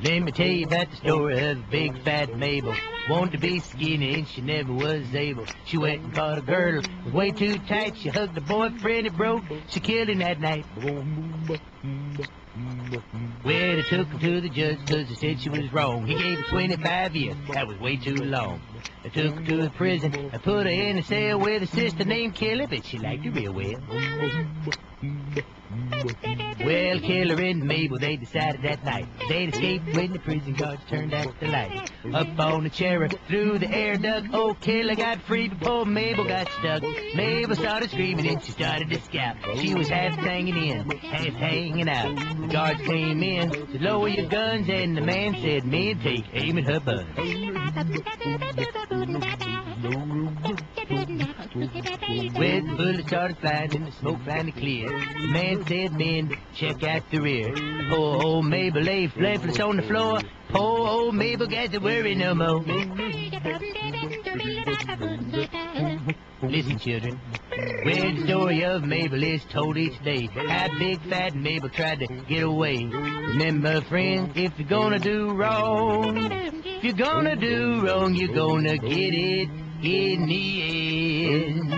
Let me tell you about the story of big fat Mabel. Wanted to be skinny and she never was able. She went and caught a girdle, was way too tight. She hugged the boyfriend, it broke. She killed him that night. Well, they took her to the judge because they said she was wrong. He gave her 25 years. That was way too long. They took her to the prison and put her in a cell with a sister named Kelly, but she liked her real well. Well, Killer and Mabel, they decided that night they'd escape when the prison guards turned out the light. Up on the cherry, through the air duct, oh, Killer got free, but poor Mabel got stuck. Mabel started screaming and she started to scalp. She was half hanging in, half hanging out. The guards came in, said, lower your guns, and the man said, men, take aim at her buns. When the bullets started flying and the smoke finally cleared, the man said, men, check out the rear. Poor old Mabel lay lifeless on the floor. Poor old Mabel got to worry no more. Listen, children, when the story of Mabel is told each day, how big fat Mabel tried to get away. Remember, friends, if you're gonna do wrong, you're gonna get it in the end.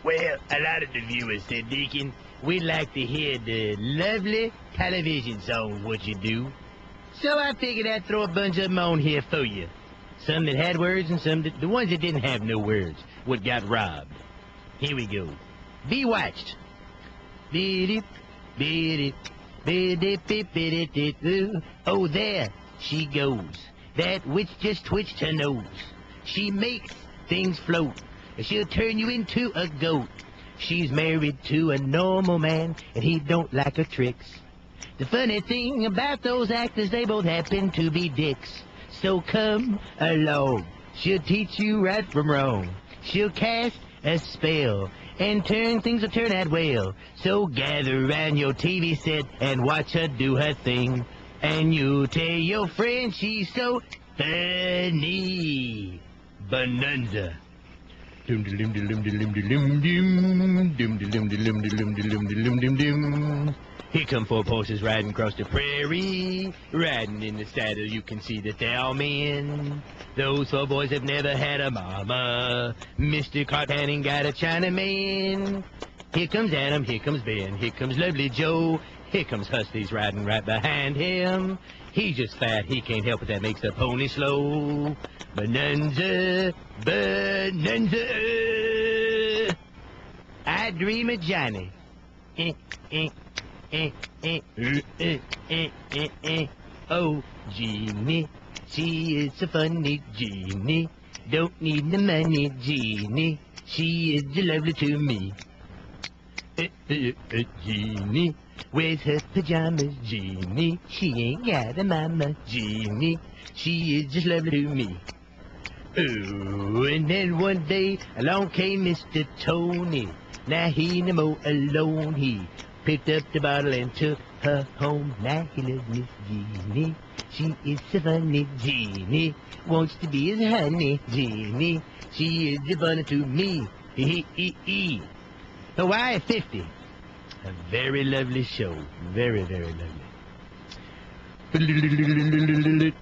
Well, a lot of the viewers said, Deacon, we'd like to hear the lovely television songs what you do. So I figured I'd throw a bunch of them on here for you. Some that had words and some that, the ones that didn't have no words, what got robbed. Here we go. Be watched. Oh, there she goes. That witch just twitched her nose. She makes things float. She'll turn you into a goat. She's married to a normal man, and he don't like her tricks. The funny thing about those actors, they both happen to be dicks. So come along. She'll teach you right from wrong. She'll cast a spell, and things will turn out well. So gather around your TV set and watch her do her thing. And you'll tell your friend she's so funny. Bonanza. Here come 4 horses riding across the prairie, riding in the saddle. You can see that they're all men. Those 4 boys have never had a mama. Mr. Carpan ain't got a Chinaman. Here comes Adam, here comes Ben, here comes Lovely Joe. Here comes Husty's riding right behind him. He's just fat, he can't help it, that makes the pony slow. Bonanza, bonanza. I dream of Johnny. Oh, Jeannie, she is a funny Jeannie. Don't need the money, Jeannie. She is lovely to me. Jeannie, where's her pajamas, Jeannie? She ain't got a mama, Jeannie. She is just lovely to me. Oh, and then one day along came Mr. Tony. Now he no more alone. He picked up the bottle and took her home. Now he loves Miss Jeannie. She is so funny, Jeannie. Wants to be his honey, Jeannie. She is the bunny to me. Hawaii 50. A very lovely show. Very, very lovely.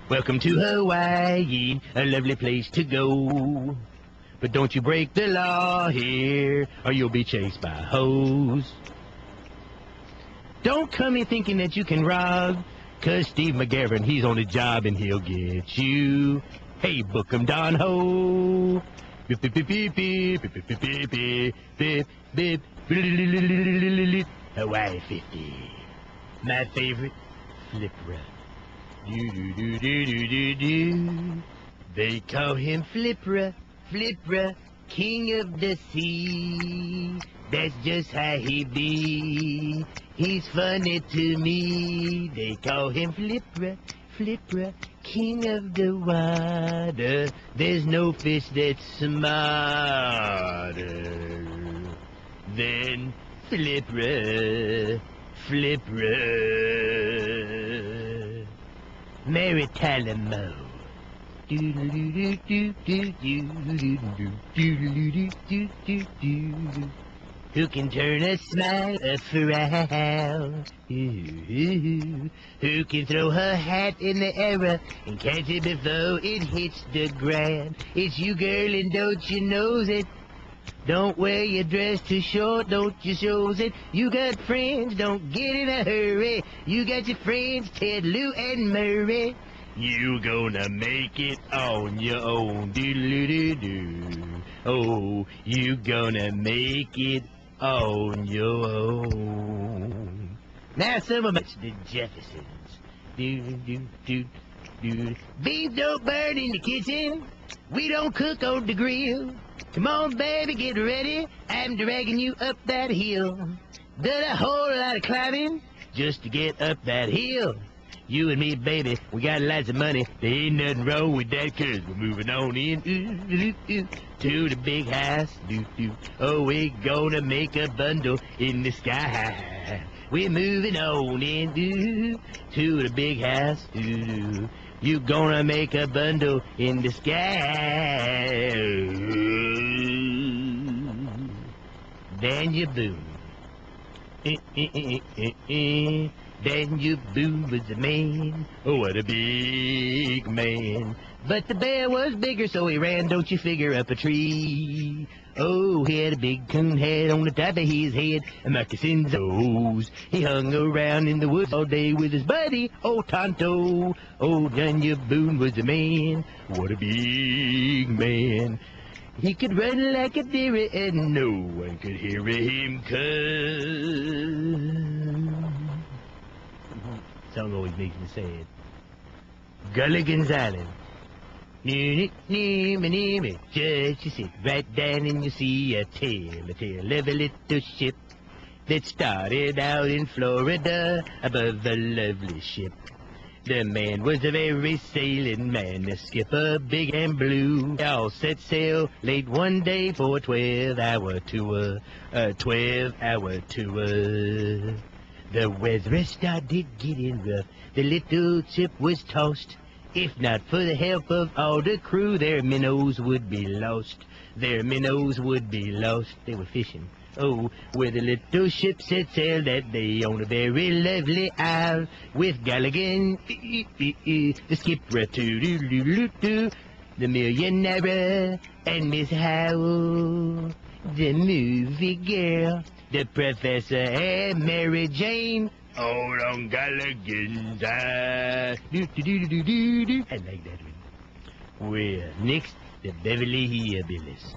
Welcome to Hawaii, a lovely place to go. But don't you break the law here, or you'll be chased by hoes. Don't come in thinking that you can rob, 'cause Steve McGavin, he's on the job and he'll get you. Hey, book 'em, Don Ho. Beep, beep, beep, beep, beep, beep, beep, beep, beep, beep. Hawaii 50. My favorite, Flipper. Do. They call him Flipper, king of the sea. That's just how he be. He's funny to me. They call him Flipper, king of the water. There's no fish that's smarter than Flipper. Mary Talamo. Who can turn a smile a frown? Who can throw her hat in the air and catch it before it hits the ground? It's you, girl, and don't you know it? Don't wear your dress too short, don't you shows it? You got friends, don't get in a hurry. You got your friends, Ted, Lou, and Murray. You gonna make it on your own, doo-doo-doo-doo. Oh, you gonna make it on your own. Now some of it's the Jeffersons. Do-do-do-do-do. Beans don't burn in the kitchen. We don't cook on the grill. Come on, baby, get ready. I'm dragging you up that hill. Done a whole lot of climbing just to get up that hill. You and me, baby, we got lots of money. There ain't nothing wrong with that, 'cause we're moving on in to the big house. Oh, we're gonna make a bundle in the sky. We're moving on in to the big house. You gonna make a bundle in the sky. Daniel Boone. Daniel Boone was a man. Oh, what a big man. But the bear was bigger, so he ran, don't you figure, up a tree. Oh, he had a big coon hat on the top of his head, and moccasins O's. He hung around in the woods all day with his buddy, old Tonto. Oh, Daniel Boone was a man. What a big man. He could run like a deer, and no one could hear him come. Song always makes me sad. Gulligan's Island. Just you sit right down and you see a tale of a little ship that started out in Florida above a lovely ship. The man was a very sailing man, a skipper big and blue. They all set sail late one day for a 12-hour tour, a 12-hour tour. The weather started getting rough, the little ship was tossed. If not for the help of all the crew, their minnows would be lost. Their minnows would be lost. They were fishing. Oh, where the little ship set sail that day on a very lovely isle with Galligan, the skipper, the millionaire, and Miss Howell, the movie girl, the professor, and Mary Jane. All on Galligan's Isle. I like that one. Well, next, the Beverly Hillbillies.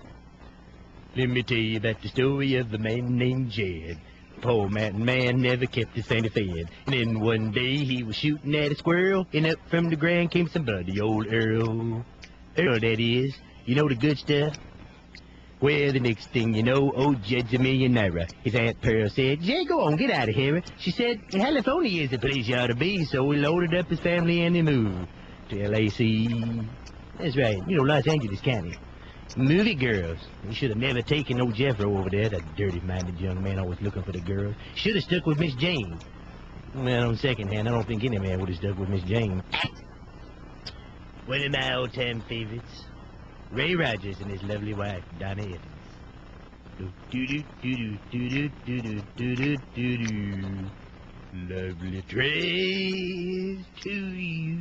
Let me tell you about the story of a man named Jed. Poor mountain man never kept his Santa fed. And then one day he was shooting at a squirrel, and up from the ground came somebody, old Earl. Earl, that is. You know the good stuff? Well, the next thing you know, old Jed's a millionaire. His Aunt Pearl said, "Jed, go on, get out of here." She said, "California is the place you ought to be," so we loaded up his family and they moved to LAC. That's right, you know, Los Angeles County. Movie girls. We should have never taken old Jeffro over there, that dirty-minded young man always looking for the girls. Should have stuck with Miss Jane. Well, on second hand, I don't think any man would have stuck with Miss Jane. One of my all-time favorites. Ray Rogers and his lovely wife, Donna Evans. Lovely trace to you.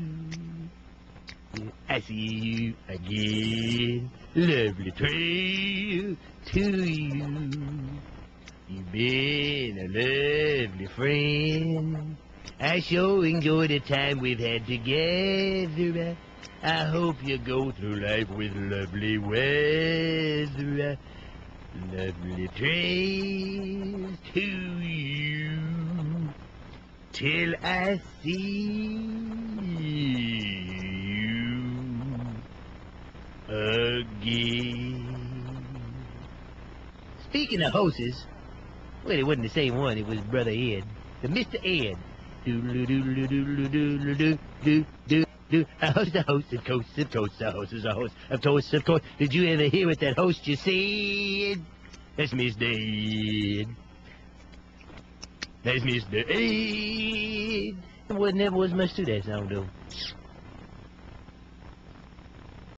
I see you again. Lovely trail to you. You've been a lovely friend. I sure enjoy the time we've had together. I hope you go through life with lovely weather. Lovely trails to you till I see you again. Speaking of horses, well, it wasn't the same one, it was Brother Ed. The Mr. Ed. Do-do-do-do-do-do-do-do-do. A host, of course, of course, a host is a host, of course, of course. Did you ever hear what that host you said? That's Mr. Ed. That's Mr. Ed. There never was much to that song, though.